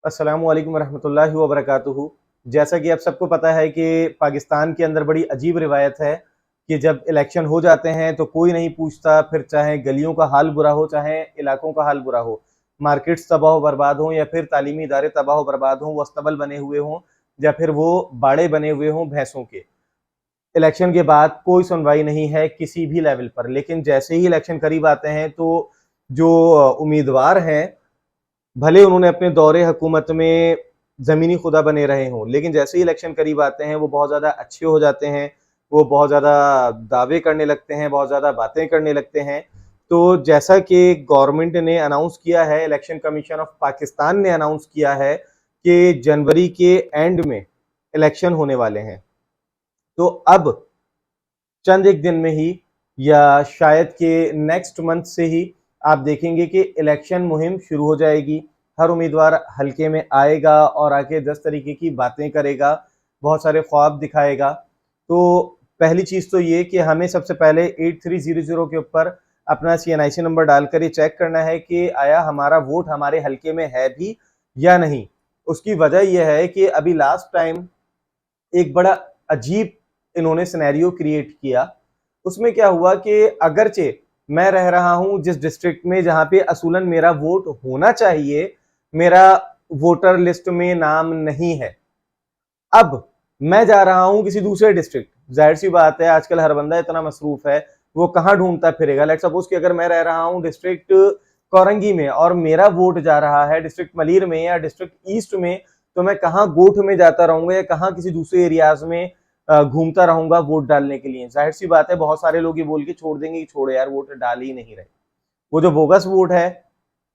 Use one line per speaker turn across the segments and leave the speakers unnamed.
अस्सलामु अलैकुम रहमतुल्लाहि व बरकातुहू। जैसा कि आप सबको पता है कि पाकिस्तान के अंदर बड़ी अजीब रिवायत है कि जब इलेक्शन हो जाते हैं तो कोई नहीं पूछता, फिर चाहे गलियों का हाल बुरा हो, चाहे इलाकों का हाल बुरा हो, मार्केट्स तबाह बर्बाद हों या फिर तालीमी इदारे तबाह बर्बाद हों, वो अस्तबल बने हुए हों या फिर वो बाड़े बने हुए हों भैंसों के। इलेक्शन के बाद कोई सुनवाई नहीं है किसी भी लेवल पर, लेकिन जैसे ही इलेक्शन करीब आते हैं तो जो उम्मीदवार हैं, भले उन्होंने अपने दौरे हुकूमत में ज़मीनी खुदा बने रहे हों, लेकिन जैसे ही इलेक्शन करीब आते हैं वो बहुत ज़्यादा अच्छे हो जाते हैं, वो बहुत ज़्यादा दावे करने लगते हैं, बहुत ज़्यादा बातें करने लगते हैं। तो जैसा कि गवर्नमेंट ने अनाउंस किया है, इलेक्शन कमीशन ऑफ पाकिस्तान ने अनाउंस किया है कि जनवरी के एंड में इलेक्शन होने वाले हैं। तो अब चंद एक दिन में ही या शायद के नेक्स्ट मंथ से ही आप देखेंगे कि इलेक्शन मुहिम शुरू हो जाएगी। हर उम्मीदवार हल्के में आएगा और आके 10 तरीके की बातें करेगा, बहुत सारे ख्वाब दिखाएगा। तो पहली चीज़ तो ये कि हमें सबसे पहले 8300 के ऊपर अपना CNIC नंबर डालकर ये चेक करना है कि आया हमारा वोट हमारे हल्के में है भी या नहीं। उसकी वजह यह है कि अभी लास्ट टाइम एक बड़ा अजीब इन्होंने सिनेरियो क्रिएट किया। उसमें क्या हुआ कि अगरचे मैं रह रहा हूं जिस डिस्ट्रिक्ट में जहां पे असूलन मेरा वोट होना चाहिए, मेरा वोटर लिस्ट में नाम नहीं है। अब मैं जा रहा हूं किसी दूसरे डिस्ट्रिक्ट, जाहिर सी बात है आजकल हर बंदा इतना मसरूफ है, वो कहां ढूंढता फिरेगा। लेट्स सपोज कि अगर मैं रह रहा हूं डिस्ट्रिक्ट कोरंगी में और मेरा वोट जा रहा है डिस्ट्रिक्ट मलीर में या डिस्ट्रिक्ट ईस्ट में, तो मैं कहाँ गोठ में जाता रहूंगा या कहाँ किसी दूसरे एरियाज में घूमता रहूंगा वोट डालने के लिए। जाहिर सी बात है बहुत सारे लोग ये बोल के छोड़ देंगे कि छोड़ो यार वोट डाल ही नहीं रहे। वो जो बोगस वोट है,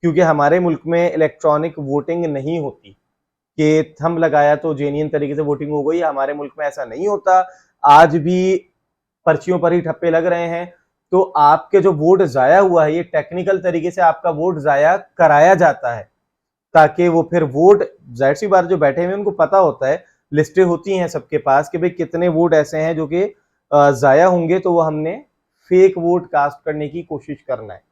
क्योंकि हमारे मुल्क में इलेक्ट्रॉनिक वोटिंग नहीं होती कि थंब लगाया तो जेन्युइन तरीके से वोटिंग हो गई, हमारे मुल्क में ऐसा नहीं होता। आज भी पर्चियों पर ही ठप्पे लग रहे हैं। तो आपके जो वोट जाया हुआ है, ये टेक्निकल तरीके से आपका वोट जाया कराया जाता है ताकि वो फिर वोट, जाहिर सी बात जो बैठे हुए उनको पता होता है, लिस्टें होती हैं सबके पास कि भाई कितने वोट ऐसे हैं जो कि जाया होंगे, तो वो हमने फेक वोट कास्ट करने की कोशिश करना है।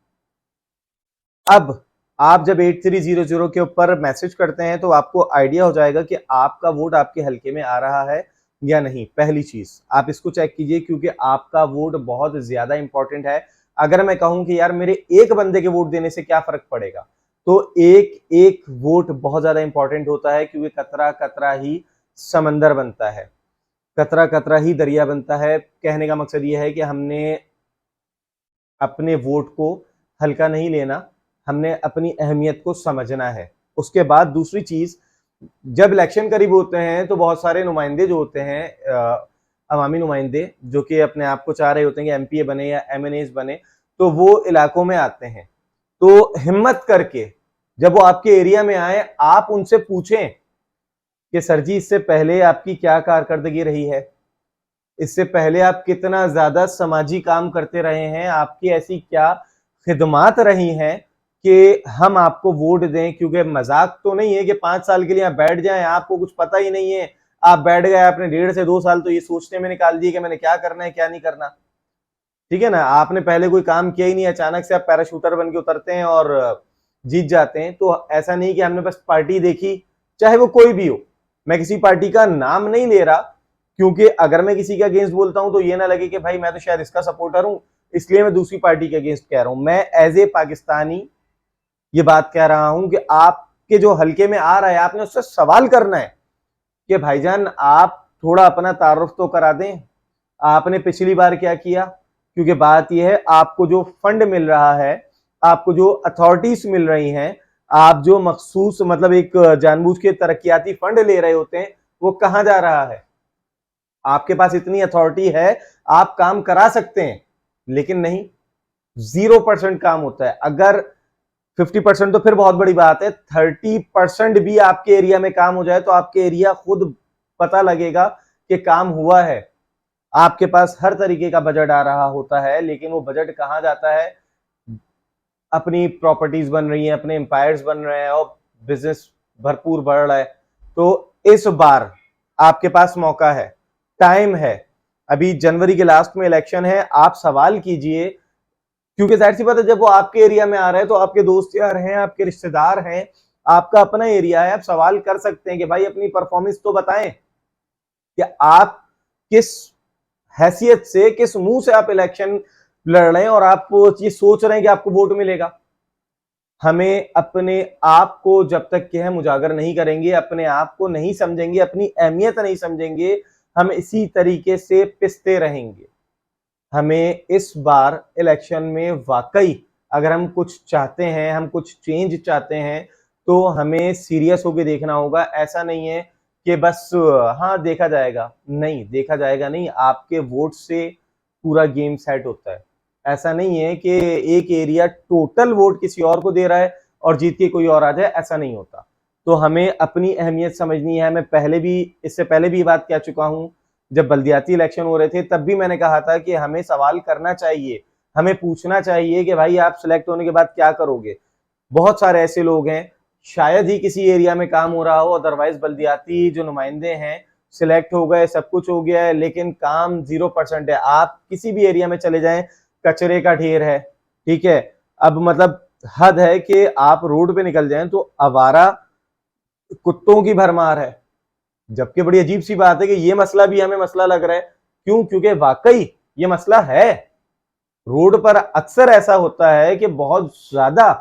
अब आप जब 8300 के ऊपर मैसेज करते हैं तो आपको आइडिया हो जाएगा कि आपका वोट आपके हल्के में आ रहा है या नहीं। पहली चीज आप इसको चेक कीजिए, क्योंकि आपका वोट बहुत ज्यादा इंपॉर्टेंट है। अगर मैं कहूं कि यार मेरे एक बंदे के वोट देने से क्या फर्क पड़ेगा, तो एक एक वोट बहुत ज्यादा इंपॉर्टेंट होता है, क्योंकि कतरा कतरा ही समंदर बनता है, कतरा कतरा ही दरिया बनता है। कहने का मकसद यह है कि हमने अपने वोट को हल्का नहीं लेना, हमने अपनी अहमियत को समझना है। उसके बाद दूसरी चीज, जब इलेक्शन करीब होते हैं तो बहुत सारे नुमाइंदे जो होते हैं, अवामी नुमाइंदे जो कि अपने आप को चाह रहे होते हैं कि MPA बने या MNAs बने, तो वो इलाकों में आते हैं। तो हिम्मत करके जब वो आपके एरिया में आए, आप उनसे पूछें कि सर जी इससे पहले आपकी क्या कारकर्दगी रही है, इससे पहले आप कितना ज्यादा समाजी काम करते रहे हैं, आपकी ऐसी क्या खिदमात रही हैं कि हम आपको वोट दें। क्योंकि मजाक तो नहीं है कि 5 साल के लिए आप बैठ जाएं, आपको कुछ पता ही नहीं है, आप बैठ गए, आपने 1.5 से 2 साल तो ये सोचने में निकाल दिए कि मैंने क्या करना है क्या नहीं करना। ठीक है ना, आपने पहले कोई काम किया ही नहीं, अचानक से आप पैराशूटर बन के उतरते हैं और जीत जाते हैं। तो ऐसा नहीं कि हमने बस पार्टी देखी, चाहे वो कोई भी हो। मैं किसी पार्टी का नाम नहीं ले रहा, क्योंकि अगर मैं किसी के अगेंस्ट बोलता हूं तो ये ना लगे कि भाई मैं तो शायद इसका सपोर्टर हूं इसलिए मैं दूसरी पार्टी के अगेंस्ट कह रहा हूं। मैं एज ए पाकिस्तानी ये बात कह रहा हूं कि आपके जो हल्के में आ रहा है, आपने उससे सवाल करना है कि भाईजान आप थोड़ा अपना तारुफ तो करा दें, आपने पिछली बार क्या किया। क्योंकि बात यह है, आपको जो फंड मिल रहा है, आपको जो अथॉरिटीज मिल रही हैं, आप जो मखसूस मतलब एक जानबूझ के तरक्याती फंड ले रहे होते हैं, वो कहां जा रहा है। आपके पास इतनी अथॉरिटी है, आप काम करा सकते हैं, लेकिन नहीं, 0% काम होता है। अगर 50% तो फिर बहुत बड़ी बात है, 30% भी आपके एरिया में काम हो जाए तो आपके एरिया खुद पता लगेगा कि काम हुआ है। आपके पास हर तरीके का बजट आ रहा होता है, लेकिन वो बजट कहां जाता है, अपनी प्रॉपर्टीज बन रही हैं, अपने एम्पायर्स बन रहे हैं और बिजनेस भरपूर बढ़ रहा है। तो इस बार आपके पास मौका है, टाइम है, अभी जनवरी के लास्ट में इलेक्शन है। आप सवाल कीजिए, क्योंकि जाहिर सी बात है जब वो आपके एरिया में आ रहे हैं तो आपके दोस्त यार हैं, आपके रिश्तेदार हैं, आपका अपना एरिया है, आप सवाल कर सकते हैं कि भाई अपनी परफॉर्मेंस तो बताएं कि आप किस हैसियत से, किस मुंह से आप इलेक्शन लड़ रहे हैं और आप ये सोच रहे हैं कि आपको वोट मिलेगा। हमें अपने आप को जब तक कि हम उजागर नहीं करेंगे, अपने आप को नहीं समझेंगे, अपनी अहमियत नहीं समझेंगे, हम इसी तरीके से पिसते रहेंगे। हमें इस बार इलेक्शन में वाकई अगर हम कुछ चाहते हैं, हम कुछ चेंज चाहते हैं, तो हमें सीरियस होकर देखना होगा। ऐसा नहीं है कि बस हाँ देखा जाएगा, नहीं देखा जाएगा नहीं, आपके वोट से पूरा गेम सेट होता है। ऐसा नहीं है कि एक एरिया टोटल वोट किसी और को दे रहा है और जीत के कोई और आ जाए, ऐसा नहीं होता। तो हमें अपनी अहमियत समझनी है। मैं इससे पहले भी बात कह चुका हूं, जब बल्दियाती इलेक्शन हो रहे थे तब भी मैंने कहा था कि हमें सवाल करना चाहिए, हमें पूछना चाहिए कि भाई आप सिलेक्ट होने के बाद क्या करोगे। बहुत सारे ऐसे लोग हैं, शायद ही किसी एरिया में काम हो रहा हो, अदरवाइज बल्दियाती जो नुमाइंदे हैं सिलेक्ट हो गए, सब कुछ हो गया है, लेकिन काम 0% है। आप किसी भी एरिया में चले जाएं, कचरे का ढेर है, ठीक है। अब मतलब हद है कि आप रोड पे निकल जाएं तो आवारा कुत्तों की भरमार है। जबकि बड़ी अजीब सी बात है कि ये मसला भी हमें मसला लग रहा है। क्यों? क्योंकि वाकई ये मसला है। रोड पर अक्सर ऐसा होता है कि बहुत ज्यादा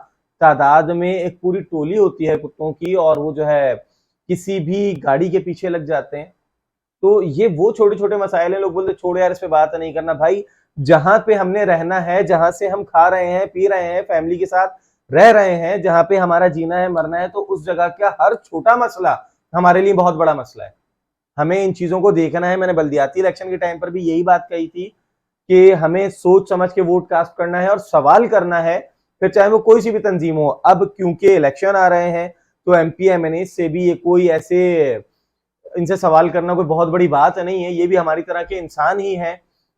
तादाद में एक पूरी टोली होती है कुत्तों की और वो जो है किसी भी गाड़ी के पीछे लग जाते हैं। तो ये वो छोटे छोटे मसाइल हैं, लोग बोलते छोड़ यार इस पे बात नहीं करना। भाई जहां पे हमने रहना है, जहां से हम खा रहे हैं, पी रहे हैं, फैमिली के साथ रह रहे हैं, जहां पे हमारा जीना है, मरना है, तो उस जगह का हर छोटा मसला हमारे लिए बहुत बड़ा मसला है। हमें इन चीजों को देखना है। मैंने बल्दियाती इलेक्शन के टाइम पर भी यही बात कही थी कि हमें सोच समझ के वोट कास्ट करना है और सवाल करना है, फिर चाहे वो कोई सी भी तंजीम हो। अब क्योंकि इलेक्शन आ रहे हैं तो एमपी एमएनए से भी ये कोई ऐसे इनसे सवाल करना कोई बहुत बड़ी बात नहीं है, ये भी हमारी तरह के इंसान ही हैं।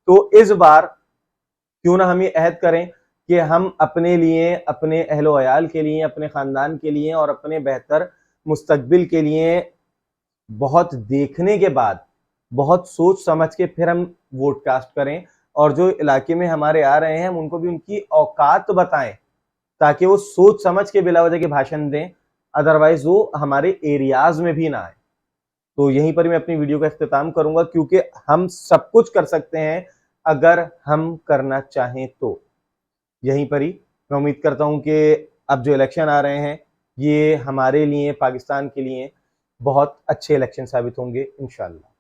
तो इस बार क्यों ना हम ये अहद करें कि हम अपने लिए, अपने अहलो अयाल के लिए, अपने खानदान के लिए और अपने बेहतर मुस्तकबिल के लिए बहुत देखने के बाद, बहुत सोच समझ के फिर हम वोट कास्ट करें। और जो इलाके में हमारे आ रहे हैं हम उनको भी उनकी औकात बताएं ताकि वो सोच समझ के बिला वजह के भाषण दें, अदरवाइज वो हमारे एरियाज में भी ना आए। तो यहीं पर मैं अपनी वीडियो का इख्तिताम करूंगा, क्योंकि हम सब कुछ कर सकते हैं अगर हम करना चाहें तो। यहीं पर ही मैं उम्मीद करता हूं कि अब जो इलेक्शन आ रहे हैं ये हमारे लिए, पाकिस्तान के लिए बहुत अच्छे इलेक्शन साबित होंगे इंशाल्लाह।